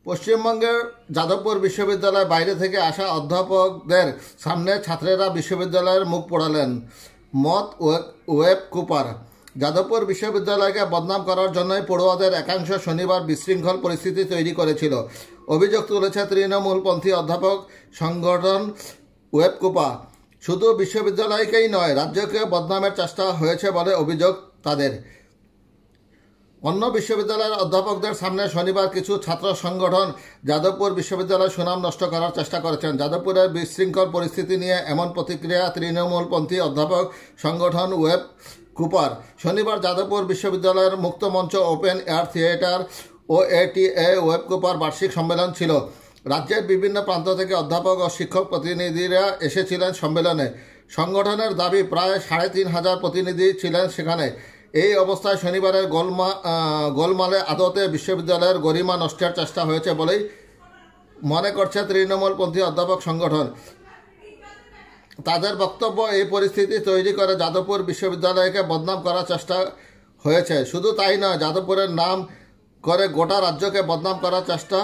পশ্চিমবঙ্গের যাদবপুর বিশ্ববিদ্যালয়ের বাইরে থেকে আসা অধ্যাপকদের সামনে ছাত্রেরা বিশ্ববিদ্যালয়ের মুখ পোড়ালেন। মত ওয়েব কুপার। যাদবপুর বিশ্ববিদ্যালয়কে বদনাম করার জন্যই পড়ুয়াদের একাংশ শনিবার বিশৃঙ্খল পরিস্থিতি তৈরি করেছিল। অভিযোগ তুলেছে তৃণমূলপন্থী অধ্যাপক সংগঠন ওয়েব কুপা। শুধু বিশ্ববিদ্যালয়কেই নয়, রাজ্যকে বদনামের চেষ্টা হয়েছে বলে অভিযোগ তাদের। অন্য বিশ্ববিদ্যালয়ের অধ্যাপকদের সামনে শনিবার কিছু ছাত্র সংগঠন যাদবপুর বিশ্ববিদ্যালয়ের সুনাম নষ্ট করার চেষ্টা করেছেন। যাদবপুরের বিশৃঙ্খল পরিস্থিতি নিয়ে এমন প্রতিক্রিয়া তৃণমূলপন্থী অধ্যাপক সংগঠন ওয়েব কুপার। শনিবার যাদবপুর বিশ্ববিদ্যালয়ের মুক্তমঞ্চ ওপেন এয়ার থিয়েটার ও এটিএ ওয়েব কুপার বার্ষিক সম্মেলন ছিল। রাজ্যের বিভিন্ন প্রান্ত থেকে অধ্যাপক ও শিক্ষক প্রতিনিধিরা এসেছিলেন সম্মেলনে। সংগঠনের দাবি, প্রায় ৩৫০০ প্রতিনিধি ছিলেন সেখানে। এই অবস্থায় শনিবারের গোলমালে আদতে বিশ্ববিদ্যালয়ের গরিমা নষ্টের চেষ্টা হয়েছে বলেই মনে করছে তৃণমূলপন্থী অধ্যাপক সংগঠন। তাদের বক্তব্য, এই পরিস্থিতি তৈরি করে যাদবপুর বিশ্ববিদ্যালয়কে বদনাম করার চেষ্টা হয়েছে। শুধু তাই নয়, যাদবপুরের নাম করে গোটা রাজ্যকে বদনাম করার চেষ্টা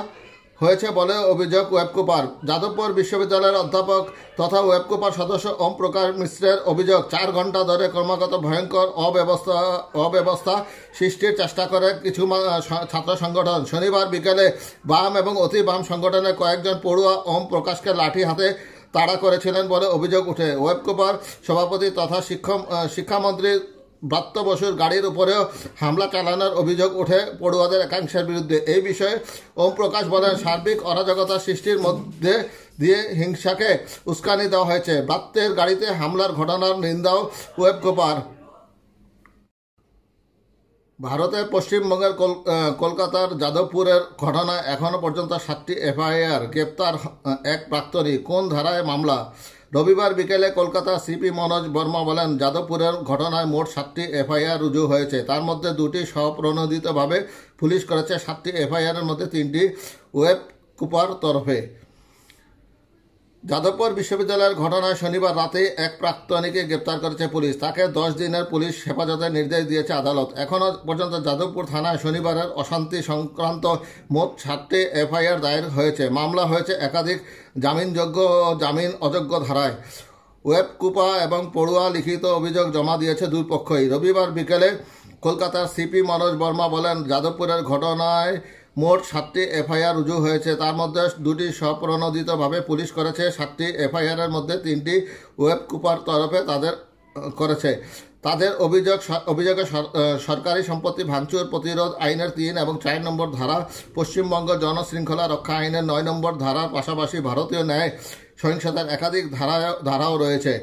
হয়েছে বলে অভিযোগ ওয়েবকুপার। যাদবপুর বিশ্ববিদ্যালয়ের অধ্যাপক তথা ওয়েবকুপার সদস্য ওম প্রকাশ মিশ্রের অভিযোগ, ৪ ঘন্টা ধরে ক্রমাগত ভয়ঙ্কর অব্যবস্থা সৃষ্টির চেষ্টা করে কিছু ছাত্র সংগঠন। শনিবার বিকেলে বাম এবং অতি বাম সংগঠনের কয়েকজন পড়ুয়া ওম প্রকাশকে লাঠি হাতে তাড়া করেছিলেন বলে অভিযোগ ওঠে। ওয়েবকুপার সভাপতি তথা শিক্ষামন্ত্রী ব্রাত্য বসুর গাড়ির উপরেও হামলা চালানোর অভিযোগ ওঠে পড়ুয়াদের একাংশের বিরুদ্ধে। এই বিষয়ে ওম প্রকাশ বলেন, সার্বিক অরাজকতা সৃষ্টির মধ্যে দিয়ে হিংসাকে উস্কানি দেওয়া হয়েছে। ব্রাত্যের গাড়িতে হামলার ঘটনার নিন্দাও ওয়েবকুপার। ভারতের পশ্চিমবঙ্গের কলকাতার যাদবপুরের ঘটনায় এখনও পর্যন্ত 7টি এফআইআর, গ্রেপ্তার এক প্রাক্তনী। কোন ধারায় মামলা? রবিবার বিকেলে কলকাতা সিপি মনোজ বর্মা বলেন, যাদবপুরের ঘটনায় মোট 7টি এফআইআর রুজু হয়েছে। তার মধ্যে 2টি স্বপ্রণোদিতভাবে পুলিশ করেছে। 7টি এফআইআরের মধ্যে 3টি ওয়েব কুপার তরফে। যাদবপুর বিশ্ববিদ্যালয়ের ঘটনায় শনিবার রাতে এক প্রাক্তনীকে গ্রেপ্তার করেছে পুলিশ। তাকে 10 দিনের পুলিশ হেফাজতের নির্দেশ দিয়েছে আদালত। এখনও পর্যন্ত যাদবপুর থানায় শনিবারের অশান্তি সংক্রান্ত মোট 7টি এফআইআর দায়ের হয়েছে। মামলা হয়েছে একাধিক জামিনযোগ্য ও জামিন অযোগ্য ধারায়। ওয়েব কুপা এবং পড়ুয়া লিখিত অভিযোগ জমা দিয়েছে দুই পক্ষই। রবিবার বিকেলে কলকাতার সিপি মনোজ বর্মা বলেন, যাদবপুরের ঘটনায় মোট 7টি এফআইআর রুজু হয়েছে। তার মধ্যে 2টি স্বপ্রণোদিতভাবে পুলিশ করেছে। 7টি এফআইআরের মধ্যে 3টি ওয়েব কুপার তরফে তাদের করেছে। তাদের অভিযোগে সরকারি সম্পত্তি ভাঙচুর প্রতিরোধ আইনের 3 এবং 4 নম্বর ধারা, পশ্চিমবঙ্গ জনশৃঙ্খলা রক্ষা আইনের 9 নম্বর ধারার পাশাপাশি ভারতীয় ন্যায় সহিংসতার একাধিক ধারাও রয়েছে।